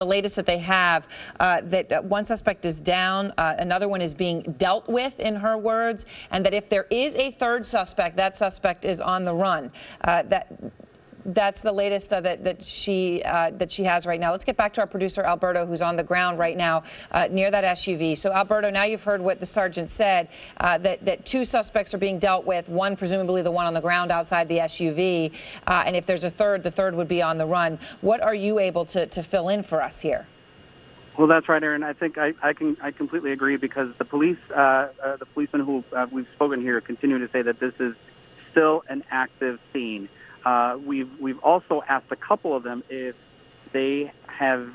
The latest that they have, that one suspect is down, another one is being dealt with, in her words, and that if there is a third suspect, that suspect is on the run. That's the latest that she has right now. Let's get back to our producer Alberto, who's on the ground right now near that SUV. So Alberto, now you've heard what the sergeant said, that two suspects are being dealt with, one presumably the one on the ground outside the SUV, and if there's a third, the third would be on the run. What are you able to fill in for us here? Well, that's right, Aaron. I think I completely agree, because the policemen who we've spoken here continue to say that this is still an active scene. We've also asked a couple of them if they have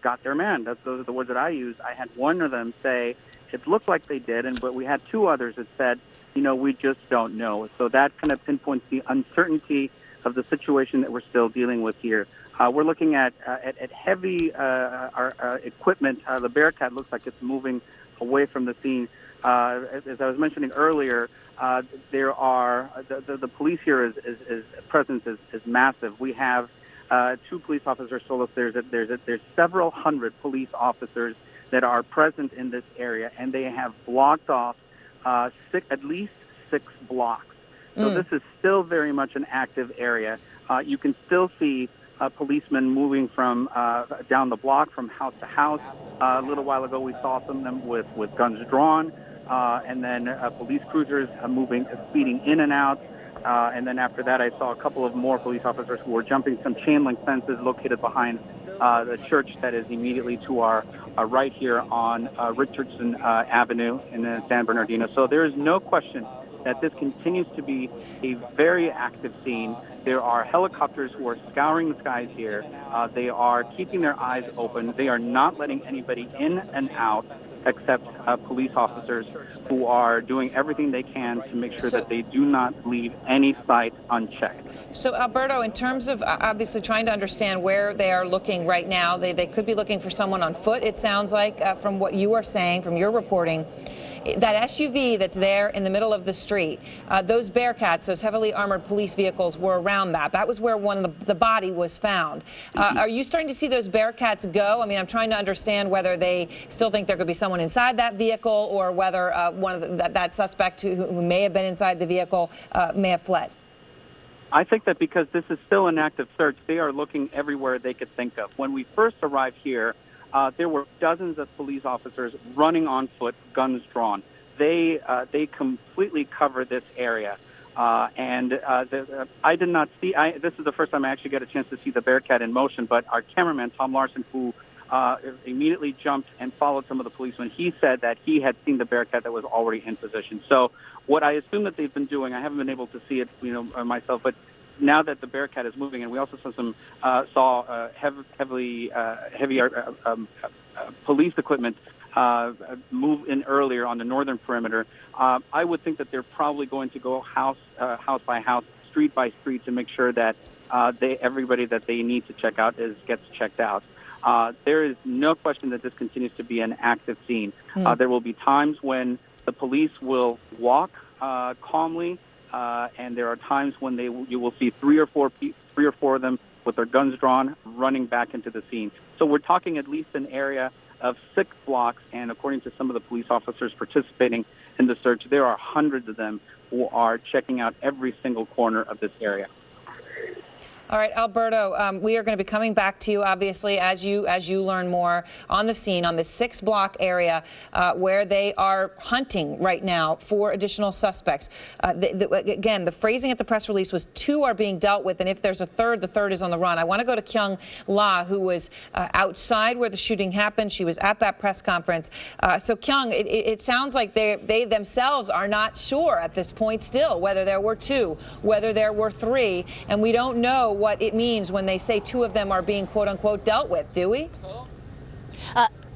got their man. Those are the words that I use. I had one of them say it looked like they did, but we had two others that said, we just don't know. So that kind of pinpoints the uncertainty of the situation that we're still dealing with here. We're looking at heavy our equipment. The Bearcat looks like it's moving away from the scene. As I was mentioning earlier, there are the police here is presence is massive. We have two police officers told us there's several hundred police officers that are present in this area, and they have blocked off at least 6 blocks. So this is still very much an active area. You can still see policemen moving from down the block from house to house. A little while ago, we saw some of them with guns drawn. And then police cruisers speeding in and out. And then after that, I saw a couple of more police officers who were jumping some chain link fences located behind the church that is immediately to our right here on Richardson Avenue in San Bernardino. So there is no question that this continues to be a very active scene. There are helicopters who are scouring the skies here. They are keeping their eyes open. They are not letting anybody in and out except police officers who are doing everything they can to make sure that they do not leave any site unchecked. So, Alberto, in terms of obviously trying to understand where they are looking right now, they could be looking for someone on foot, it sounds like, from what you are saying, from your reporting. That SUV that's there in the middle of the street, those Bearcats, those heavily armored police vehicles were around that. That was where the body was found. Are you starting to see those Bearcats go? I mean, I'm trying to understand whether they still think there could be someone inside that vehicle, or whether one of that suspect who may have been inside the vehicle may have fled. I think that because this is still an active search, they are looking everywhere they could think of. When we first arrived here, there were dozens of police officers running on foot, guns drawn. They completely cover this area. I did not see, this is the first time I actually got a chance to see the Bearcat in motion, but our cameraman, Tom Larson, who immediately jumped and followed some of the policemen, he said that he had seen the Bearcat that was already in position. So what I assume that they've been doing, I haven't been able to see it, myself, but now that the Bearcat is moving, and we also saw heavy police equipment move in earlier on the northern perimeter, I would think that they're probably going to go house by house, street by street, to make sure that everybody that they need to check out gets checked out. There is no question that this continues to be an active scene. There will be times when the police will walk calmly. And there are times when you will see three or four of them with their guns drawn, running back into the scene. So we're talking at least an area of 6 blocks, and according to some of the police officers participating in the search, there are hundreds of them who are checking out every single corner of this area. All right, Alberto, we are going to be coming back to you, obviously, as you learn more on the scene, on the 6-block area where they are hunting right now for additional suspects. Again, the phrasing at the press release was 2 are being dealt with, and if there's a third, the third is on the run. I want to go to Kyung La, who was outside where the shooting happened. She was at that press conference. So, Kyung, it sounds like they themselves are not sure at this point still whether there were 2, whether there were 3, and we don't know what it means when they say 2 of them are being, quote unquote, dealt with, do we?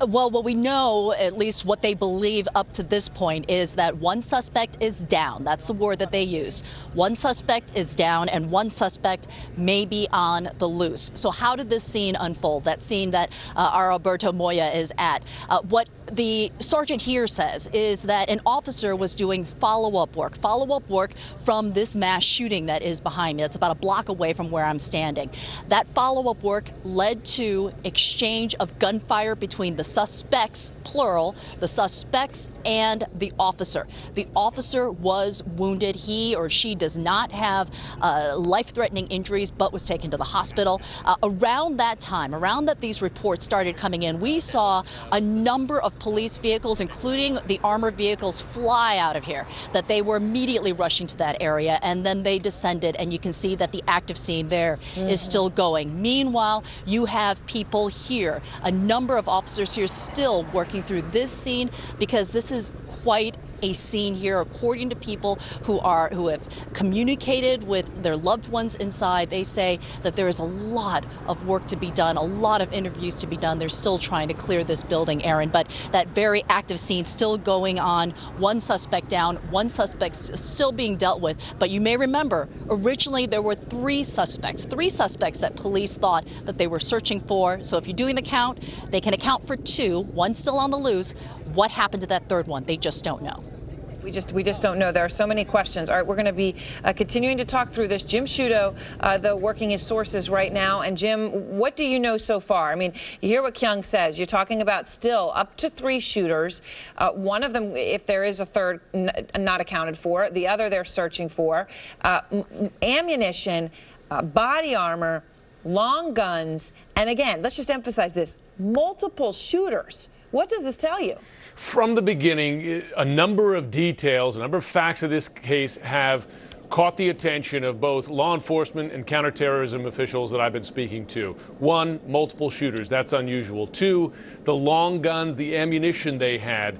Well, what we know, at least what they believe up to this point, is that one suspect is down. That's the word that they used. One suspect is down and one suspect may be on the loose. So how did this scene unfold, that scene that our Alberto Moya is at? What the sergeant here says is that an officer was doing follow-up work from this mass shooting that is behind me. That's about a block away from where I'm standing. That follow-up work led to exchange of gunfire between the suspects, plural, the suspects and the officer. The officer was wounded. He or she does not have life-threatening injuries, but was taken to the hospital. Around that time, around that these reports started coming in, we saw a number of police vehicles, including the armored vehicles, fly out of here, that they were immediately rushing to that area, and then they descended, and you can see that the active scene there is still going. Meanwhile, you have people here, a number of officers here still working through this scene, because this is quite a scene here, according to people who have communicated with their loved ones inside. They say that there is a lot of work to be done, a lot of interviews to be done. They're still trying to clear this building, Aaron, but that very active scene still going on. One suspect down, one suspect still being dealt with. But you may remember, originally there were three suspects that police thought that they were searching for. So if you're doing the count, they can account for two, one still on the loose. What happened to that third one? They just don't know. We just don't know. There are so many questions. All right, we're going to be continuing to talk through this. Jim Sciutto, though, working his sources right now. And Jim, what do you know so far? I mean, you hear what Kyung says. You're talking about still up to 3 shooters. One of them, if there is a third, not accounted for. The other they're searching for. Ammunition, body armor, long guns, and again, let's just emphasize this, multiple shooters. What does this tell you? From the beginning, a number of details, a number of facts of this case have caught the attention of both law enforcement and counterterrorism officials that I've been speaking to. 1, multiple shooters. That's unusual. 2, the long guns, the ammunition they had.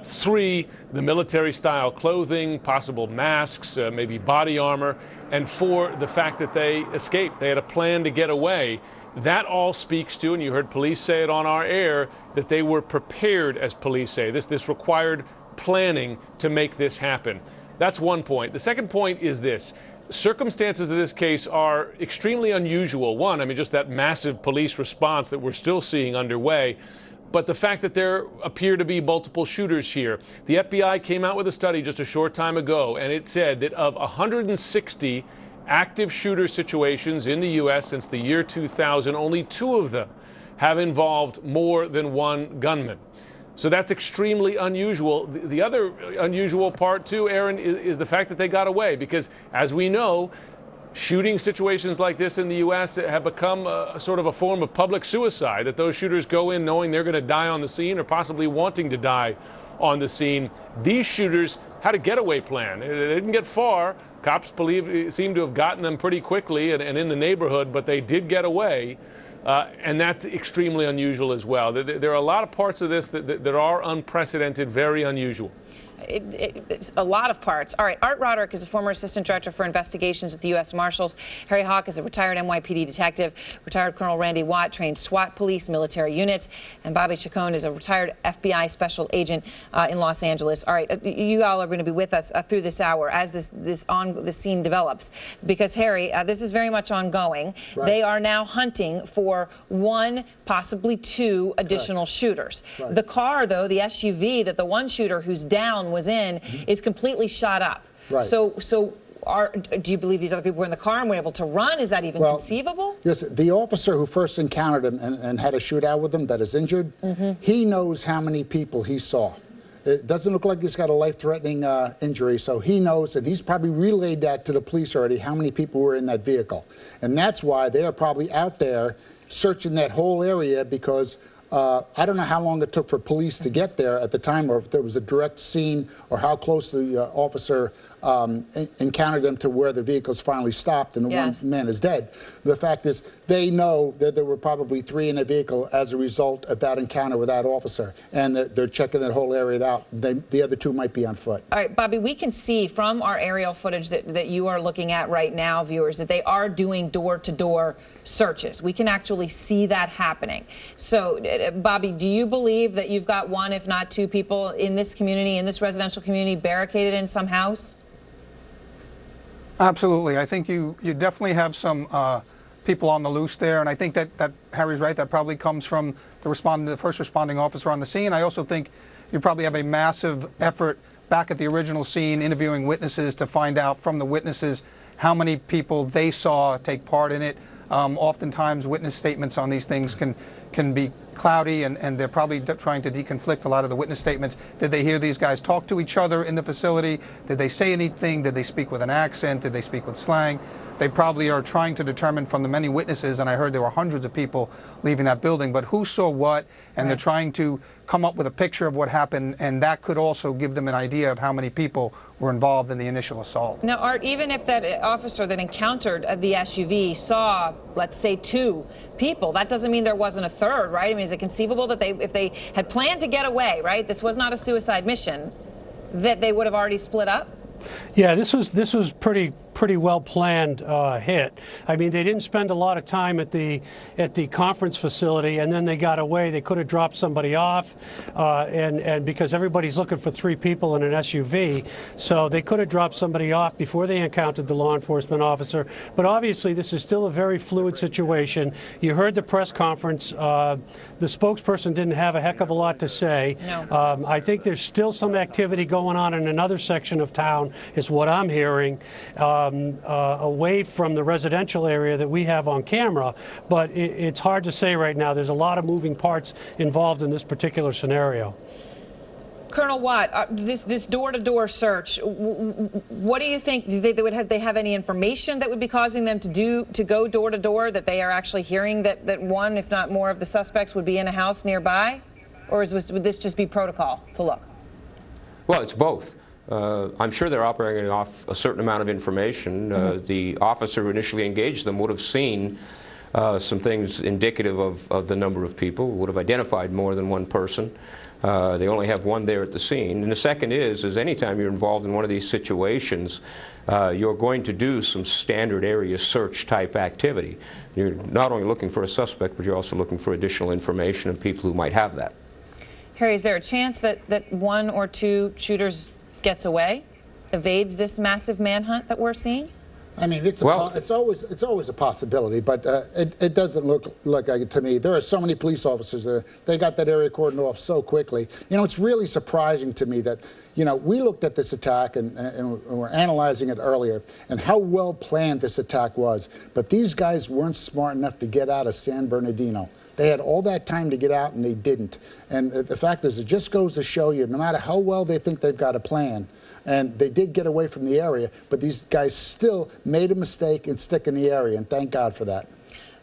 3, the military-style clothing, possible masks, maybe body armor. And 4, the fact that they escaped. They had a plan to get away. That all speaks to, and you heard police say it on our air, that they were prepared, as police say. This required planning to make this happen. That's one point. The second point is this. Circumstances of this case are extremely unusual. One, I mean, just that massive police response that we're still seeing underway. But the fact that there appear to be multiple shooters here. The FBI came out with a study just a short time ago, and it said that of 160 active shooter situations in the U.S. since the year 2000, only 2 of them have involved more than one gunman. So that's extremely unusual. The other unusual part, too, Aaron, is the fact that they got away, because, as we know, shooting situations like this in the U.S. have become a sort of a form of public suicide, that those shooters go in knowing they're going to die on the scene or possibly wanting to die on the scene. These shooters had a getaway plan. They didn't get far. Cops seem to have gotten them pretty quickly and in the neighborhood, but they did get away. And that's extremely unusual as well. There are a lot of parts of this that are unprecedented, very unusual. It's a lot of parts. All right, Art Roderick is a former assistant director for investigations at the U.S. Marshals. Harry Hawk is a retired NYPD detective. Retired Colonel Randy Watt trained SWAT police military units. And Bobby Chacon is a retired FBI special agent in Los Angeles. All right, you all are going to be with us through this hour as this scene develops. Because, Harry, this is very much ongoing. Right. They are now hunting for 1, possibly 2 additional shooters. Right. The car, though, the SUV that the one shooter who's down was in, is completely shot up. Right. So do you believe these other people were in the car and were able to run? Is that even conceivable? Yes, the officer who first encountered him and had a shootout with him that is injured, he knows how many people he saw. It doesn't look like he's got a life-threatening injury, so he knows, and he's probably relayed that to the police already, how many people were in that vehicle. And that's why they are probably out there searching that whole area, because I don't know how long it took for police to get there at the time, or if there was a direct scene, or how close the officer encountered them to where the vehicles finally stopped and the one man is dead. The fact is, they know that there were probably 3 in a vehicle as a result of that encounter with that officer, and they're checking that whole area out. The other 2 might be on foot. All right, Bobby, we can see from our aerial footage that you are looking at right now, viewers, that they are doing door-to-door searches. We can actually see that happening. So, Bobby, do you believe that you've got 1, if not 2 people in this community, in this residential community, barricaded in some house? Absolutely. I think you definitely have some people on the loose there, and I think that Harry's right. That probably comes from the first responding officer on the scene. I also think you probably have a massive effort back at the original scene, interviewing witnesses to find out from the witnesses how many people they saw take part in it. Oftentimes, witness statements on these things can be cloudy, and they're probably trying to deconflict a lot of the witness statements. Did they hear these guys talk to each other in the facility? Did they say anything? Did they speak with an accent? Did they speak with slang? They probably are trying to determine from the many witnesses, and I heard there were hundreds of people leaving that building, but who saw what, and they're trying to come up with a picture of what happened, and that could also give them an idea of how many people were involved in the initial assault. Now, Art, even if that officer that encountered the SUV saw, let's say, 2 people, that doesn't mean there wasn't a third, right? I mean, is it conceivable that if they had planned to get away, right, this was not a suicide mission, that they would have already split up? Yeah, this was pretty well planned hit. I mean, they didn't spend a lot of time at the conference facility, and then they got away. They could have dropped somebody off, and because everybody's looking for 3 people in an SUV, so they could have dropped somebody off before they encountered the law enforcement officer. But obviously, this is still a very fluid situation. You heard the press conference. The spokesperson didn't have a heck of a lot to say. No. I think there's still some activity going on in another section of town, is what I'm hearing. Away from the residential area that we have on camera, but it's hard to say right now. There's a lot of moving parts involved in this particular scenario. Colonel Watt, this door-to-door search, what do you think? Do they have any information that would be causing them to go door-to-door, that they are actually hearing that 1, if not more, of the suspects would be in a house nearby? Or would this just be protocol to look? Well, it's both. I'm sure they're operating off a certain amount of information. The officer who initially engaged them would have seen some things indicative of the number of people, would have identified more than 1 person. They only have 1 there at the scene. And the second is anytime you're involved in one of these situations, you're going to do some standard area search type activity. You're not only looking for a suspect, but you're also looking for additional information of people who might have that. Harry, is there a chance that 1 or 2 shooters gets away, evades this massive manhunt that we're seeing? I mean, it's always a possibility, but it doesn't look like it to me. There are so many police officers there. They got that area cordoned off so quickly. You know, it's really surprising to me that, you know, we looked at this attack and we're analyzing it earlier and how well planned this attack was. But these guys weren't smart enough to get out of San Bernardino. They had all that time to get out, and they didn't. And the fact is, it just goes to show you, no matter how well they think they've got a plan, and they did get away from the area, but these guys still made a mistake and stick in the area, and thank God for that.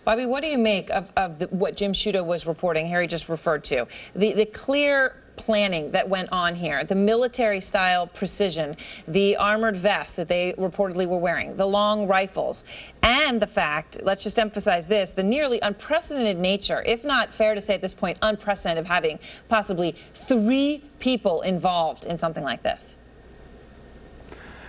Bobby, what do you make of what Jim Sciutto was reporting, Harry just referred to? The clear planning that went on here, the military-style precision, the armored vests that they reportedly were wearing, the long rifles, and the fact, let's just emphasize this, the nearly unprecedented nature, if not fair to say at this point, unprecedented, of having possibly 3 people involved in something like this.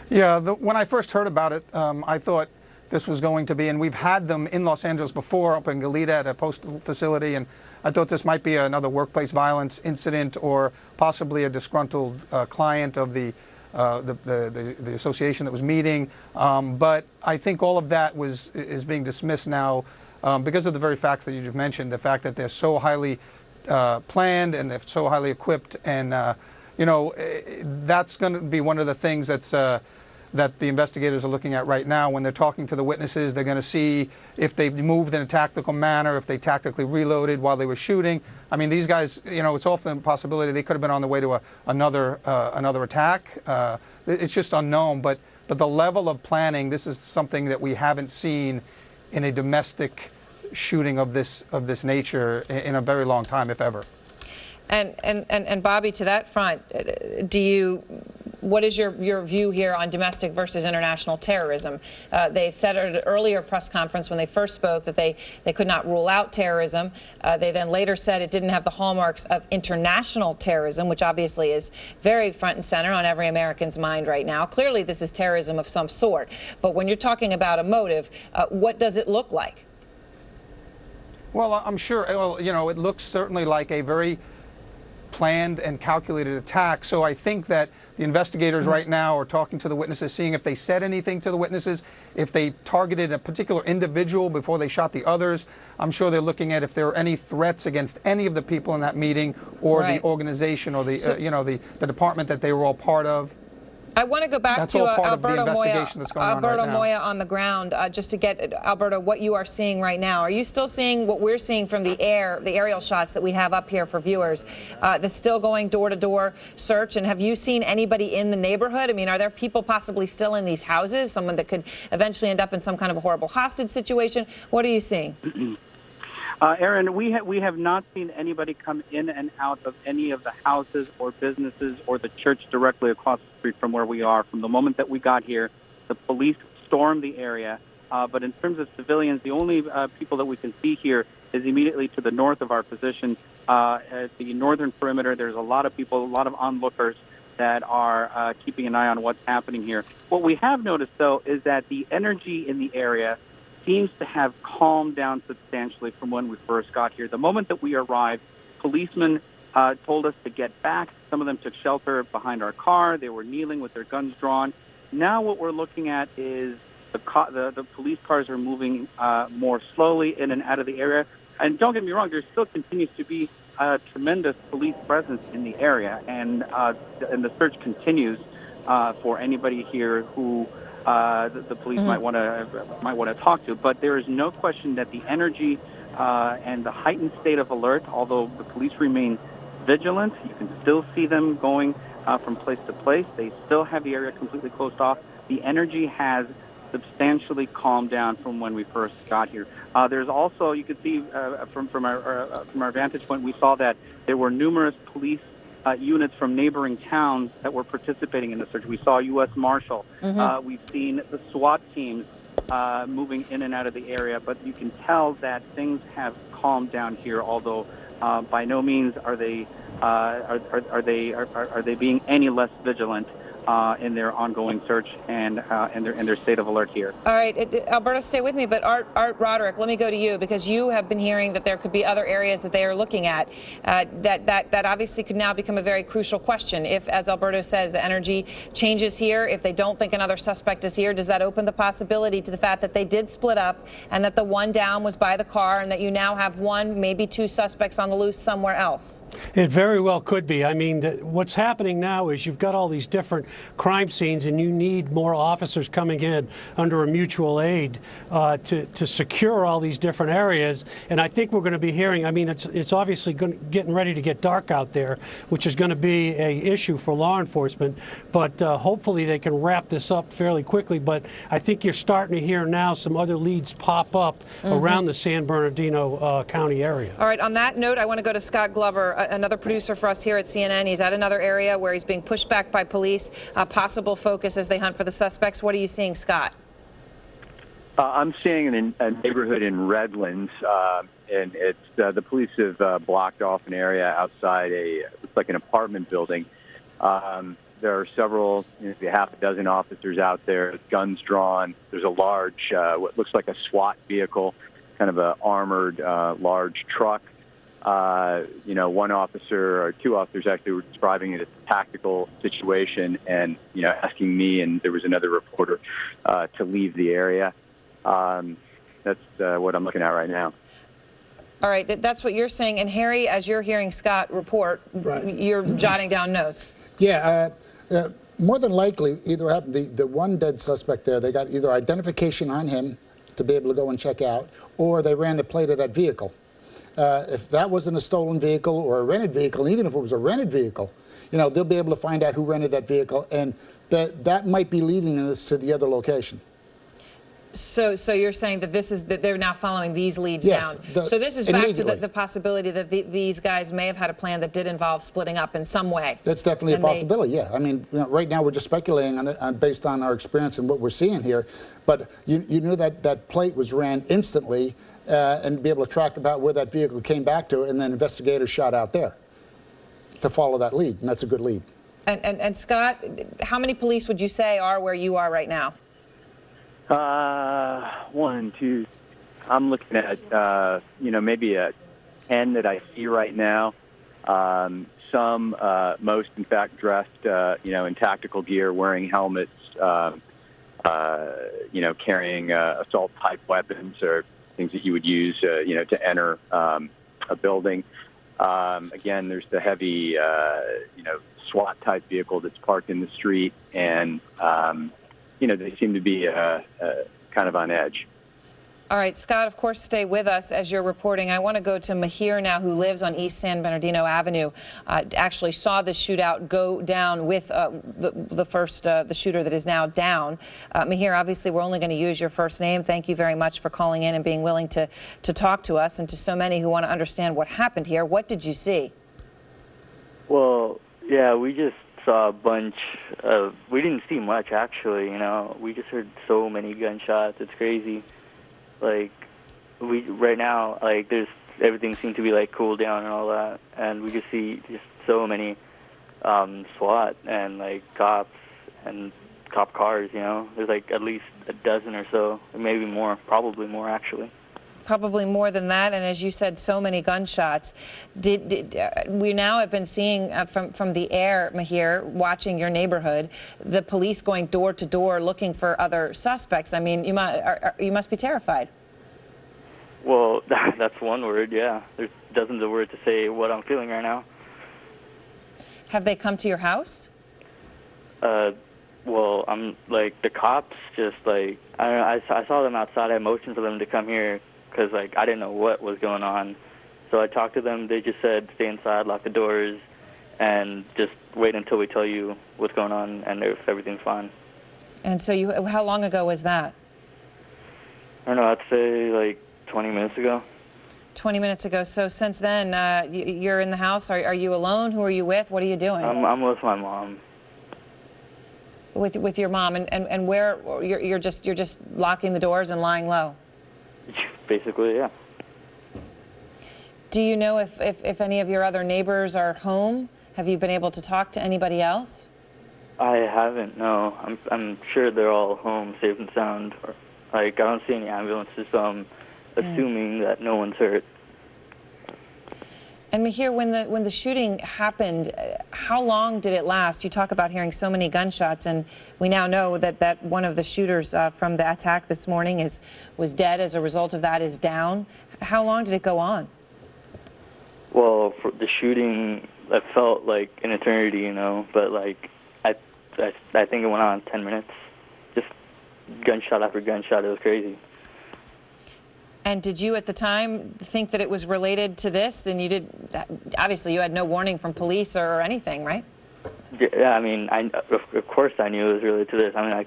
Yeah, when I first heard about it, I thought this was going to be, and we've had them in Los Angeles before, up in Goleta at a postal facility, and I thought this might be another workplace violence incident or possibly a disgruntled client of the association that was meeting. But I think all of that is being dismissed now because of the very facts that you just mentioned, the fact that they're so highly planned and they're so highly equipped, and you know, that's going to be one of the things that the investigators are looking at right now. When they're talking to the witnesses, they're going to see if they moved in a tactical manner, if they tactically reloaded while they were shooting. I mean, these guys, you know, it's often a possibility they could have been on the way to another attack. It's just unknown, but the level of planning, this is something that we haven't seen in a domestic shooting of this nature in a very long time, if ever. And Bobby, to that front, do you what is your view here on domestic versus international terrorism? They said at an earlier press conference when they first spoke that they could not rule out terrorism. They then later said it didn't have the hallmarks of international terrorism, which obviously is very front and center on every American's mind right now. Clearly, this is terrorism of some sort. But when you're talking about a motive, what does it look like? Well, I'm sure, well, you know, it looks certainly like a very planned and calculated attack. So I think that the investigators right now are talking to the witnesses, seeing if they said anything to the witnesses, if they targeted a particular individual before they shot the others. I'm sure they're looking at if there are any threats against any of the people in that meeting or the organization or the, you know, the department that they were all part of. I want to go back That's to all part Alberto of the Moya, investigation that's going on right Alberto now. Moya on the ground, just to get, Alberto, what you are seeing right now. Are you still seeing what we're seeing from the aerial shots that we have up here for viewers? That's still going door-to-door search, and have you seen anybody in the neighborhood? I mean, are there people possibly still in these houses, someone that could eventually end up in some kind of a horrible hostage situation? What are you seeing? Aaron, we have not seen anybody come in and out of any of the houses or businesses or the church directly across the street from where we are. From the moment that we got here, the police stormed the area. But in terms of civilians, the only people that we can see here is immediately to the north of our position. At the northern perimeter, there's a lot of people, a lot of onlookers that are keeping an eye on what's happening here. What we have noticed, though, is that the energy in the area seems to have calmed down substantially from when we first got here. The moment that we arrived, policemen told us to get back. Some of them took shelter behind our car. They were kneeling with their guns drawn. Now what we're looking at is the police cars are moving more slowly in and out of the area. And don't get me wrong, there still continues to be a tremendous police presence in the area, and the search continues for anybody here who the police might want to talk to. But there is no question that the energy and the heightened state of alert, although the police remain vigilant, you can still see them going from place to place. They still have the area completely closed off. The energy has substantially calmed down from when we first got here. There's also, you could see from our vantage point, we saw that there were numerous police units from neighboring towns that were participating in the search. We saw U.S. Marshal. We've seen the SWAT teams moving in and out of the area, but you can tell that things have calmed down here. Although by no means are they being any less vigilant in their ongoing search and their state of alert here. All right, Alberto, stay with me, but Art Roderick, let me go to you, because you have been hearing that there could be other areas that they are looking at. That obviously could now become a very crucial question. If, as Alberto says, the energy changes here, if they don't think another suspect is here, does that open the possibility to the fact that they did split up and that the one down was by the car and that you now have one, maybe two suspects on the loose somewhere else? It very well could be. I mean, what's happening now is you've got all these different crime scenes, and you need more officers coming in under a mutual aid to secure all these different areas. And I think we're going to be hearing, I mean, it's obviously getting ready to get dark out there, which is going to be an issue for law enforcement. But hopefully they can wrap this up fairly quickly. But I think you're starting to hear now some other leads pop up around the San Bernardino County area. All right, on that note, I want to go to Scott Glover, another producer for us here at CNN. He's at another area where he's being pushed back by police, possible focus as they hunt for the suspects. What are you seeing, Scott? I'm seeing a neighborhood in Redlands, and it's the police have blocked off an area outside looks like an apartment building. There are several, maybe half a dozen officers out there, guns drawn. There's a large, what looks like a SWAT vehicle, kind of an armored large truck. One officer or two officers actually were describing it as a tactical situation and, asking me, and there was another reporter, to leave the area. That's what I'm looking at right now. All right, that's what you're saying. And Harry, as you're hearing Scott report, you're jotting down notes. Yeah, more than likely, either happened, the one dead suspect there, they got either identification on him to be able to go and check out, or they ran the plate of that vehicle. If that wasn't a stolen vehicle or a rented vehicle, even if it was a rented vehicle, they'll be able to find out who rented that vehicle, and that might be leading us to the other location. So you're saying that that they're now following these leads Yes, down. So this is back to immediately. the possibility that these guys may have had a plan that did involve splitting up in some way. That's definitely a possibility, yeah. I mean, right now we're just speculating on it based on our experience and what we're seeing here. But you knew that plate was ran instantly and be able to track about where that vehicle came back to, and then investigators shot out there to follow that lead, and that's a good lead. And Scott, how many police would you say are where you are right now? 1, 2. I'm looking at maybe a 10 that I see right now. Some, most in fact, dressed in tactical gear, wearing helmets, carrying assault type weapons or things that you would use to enter a building. Again, there's the heavy SWAT type vehicle that's parked in the street, and they seem to be kind of on edge. All right, Scott, of course, stay with us as you're reporting. I want to go to Mahir now, who lives on East San Bernardino Avenue. Actually saw the shootout go down with the shooter that is now down. Mahir, obviously, we're only going to use your first name. Thank you very much for calling in and being willing to talk to us and to so many who want to understand what happened here. What did you see? Well, yeah, we just saw a bunch of, we didn't see much actually, we just heard so many gunshots. It's crazy. Like, right now, there's, everything seemed to be cooled down and all that, and we just see just so many SWAT and cops and cop cars, there's at least a dozen or so, maybe more, probably more actually. Probably more than that, and as you said, so many gunshots. We now have been seeing from the air, Mahir, watching your neighborhood, the police going door to door looking for other suspects. I mean, you must be terrified. Well, that's one word, yeah. There's dozens of words to say what I'm feeling right now. Have they come to your house? Well, I'm the cops just I don't know, I saw them outside. I motioned for them to come here because I didn't know what was going on. So I talked to them. They just said stay inside, lock the doors, and just wait until we tell you what's going on and if everything's fine. And so how long ago was that? I don't know, I'd say 20 minutes ago. 20 minutes ago. So since then, you're in the house. Are you alone? Who are you with? What are you doing? I'm with my mom. With your mom, and where you're just locking the doors and lying low. Basically, yeah. Do you know if any of your other neighbors are home? Have you been able to talk to anybody else? I haven't. No, I'm sure they're all home, safe and sound. I don't see any ambulances, so I'm assuming that no one's hurt. And Mahir, when the shooting happened, how long did it last? You talk about hearing so many gunshots, and we now know that one of the shooters from the attack this morning was dead as a result of that, is down. How long did it go on? Well, for the shooting, it felt like an eternity, but I think it went on 10 minutes. Just gunshot after gunshot. It was crazy. And did you at the time think that it was related to this? And obviously you had no warning from police or anything, right? Yeah, I mean, of course I knew it was related to this. I mean,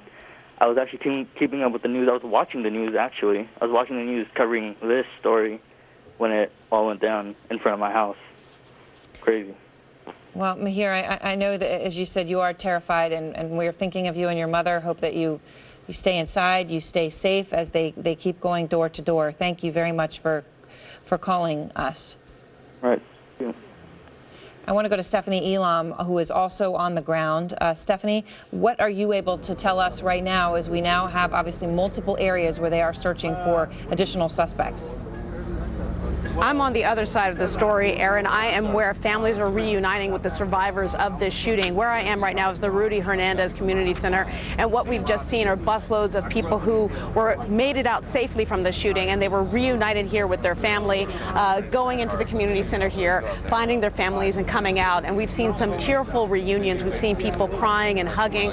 I was actually keeping up with the news. I was watching the news, actually. I was watching the news covering this story when it all went down in front of my house. Crazy. Well, Mahir, I know that, as you said, you are terrified, and we're thinking of you and your mother. Hope that you stay inside, you stay safe as they keep going door to door. Thank you very much for calling us. All right. Yeah. I want to go to Stephanie Elam, who is also on the ground. Stephanie, what are you able to tell us right now, as we now have obviously multiple areas where they are searching for additional suspects? I'm on the other side of the story, Aaron. I am where families are reuniting with the survivors of this shooting. Where I am right now is the Rudy Hernandez Community Center, and what we've just seen are busloads of people who made it out safely from the shooting, and they were reunited here with their family, going into the community center here, finding their families and coming out. And we've seen some tearful reunions. We've seen people crying and hugging.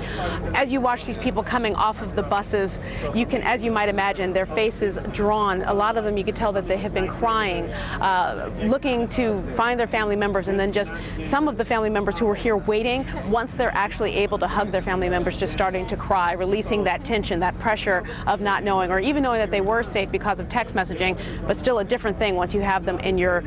As you watch these people coming off of the buses, you can, as you might imagine, their faces drawn. A lot of them, you could tell that they have been crying looking to find their family members, and then just some of the family members who were here waiting, once they're actually able to hug their family members, just starting to cry, releasing that tension, that pressure of not knowing, or even knowing that they were safe because of text messaging, but still a different thing once you have them in your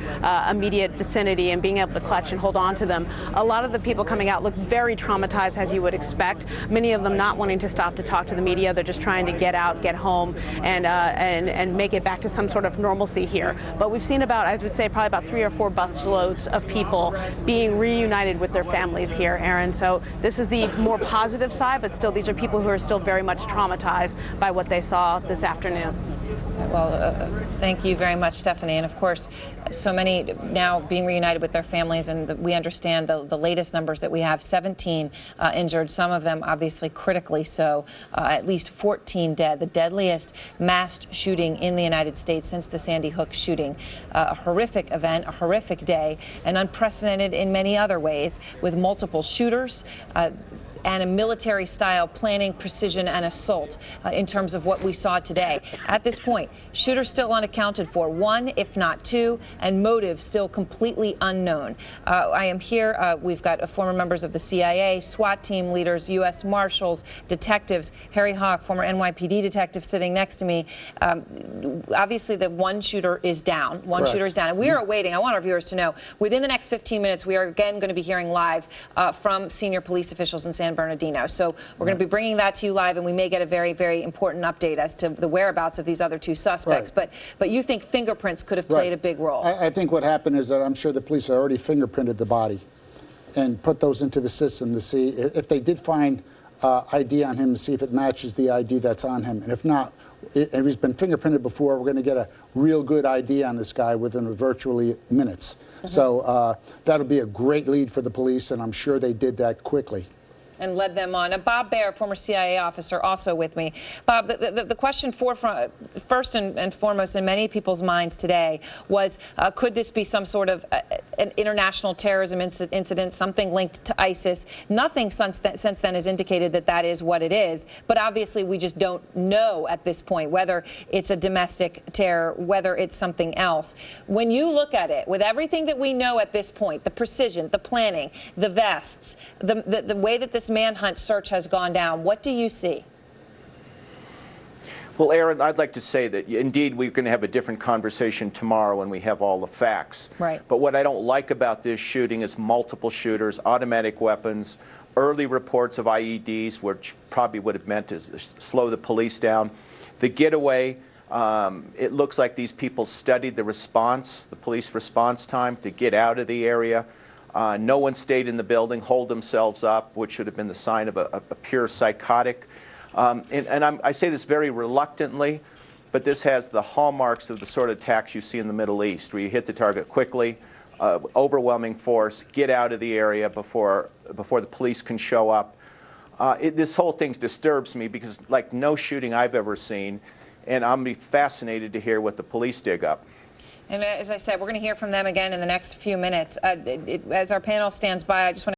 immediate vicinity and being able to clutch and hold on to them. A lot of the people coming out look very traumatized, as you would expect. Many of them not wanting to stop to talk to the media. They're just trying to get out, get home, and make it back to some sort of normalcy here. But we've seen about, I would say, probably about 3 or 4 busloads of people being reunited with their families here, Aaron. So this is the more positive side, but still these are people who are still very much traumatized by what they saw this afternoon. Well, thank you very much, Stephanie. And of course, so many now being reunited with their families, and we understand the latest numbers that we have, 17 injured, some of them obviously critically so, at least 14 dead, the deadliest mass shooting in the United States since the Sandy Hook shooting. A horrific event, a horrific day, and unprecedented in many other ways, with multiple shooters, and a military-style planning, precision, and assault in terms of what we saw today. At this point, shooters still unaccounted for, 1, if not 2, and motive still completely unknown. I am here. We've got former members of the CIA, SWAT team leaders, U.S. Marshals, detectives. Harry Hawk, former NYPD detective, sitting next to me. Obviously, the one shooter is down. One shooter is down. And we are awaiting, I want our viewers to know, within the next 15 minutes, we are again going to be hearing live from senior police officials in San Bernardino. So we're going to be bringing that to you live, and we may get a very, very important update as to the whereabouts of these other 2 suspects. But you think fingerprints could have played a big role? I think what happened is that I'm sure the police already fingerprinted the body and put those into the system to see if they did find ID on him, to see if it matches the ID that's on him. And if not, if he's been fingerprinted before, we're going to get a real good ID on this guy within virtually minutes. So that'll be a great lead for the police, and I'm sure they did that quickly. And led them on. Bob Baer, former CIA officer, also with me. Bob, the question first and foremost in many people's minds today was, could this be some sort of an international terrorism incident, something linked to ISIS? Nothing since then has indicated that that is what it is. But obviously, we just don't know at this point whether it's a domestic terror, whether it's something else. When you look at it, with everything that we know at this point, the precision, the planning, the vests, the way that this manhunt search has gone down, what do you see? Well, Aaron, I'd like to say that indeed we're going to have a different conversation tomorrow when we have all the facts. Right. But what I don't like about this shooting is multiple shooters, automatic weapons, early reports of IEDs, which probably would have meant to slow the police down. The getaway, it looks like these people studied the response, the police response time to get out of the area. No one stayed in the building, hold themselves up, which should have been the sign of a pure psychotic. I say this very reluctantly, but this has the hallmarks of the sort of attacks you see in the Middle East, where you hit the target quickly, overwhelming force, get out of the area before the police can show up. This whole thing disturbs me because, like no shooting I've ever seen, and I'm be fascinated to hear what the police dig up. And as I said, we're going to hear from them again in the next few minutes. As our panel stands by, I just want to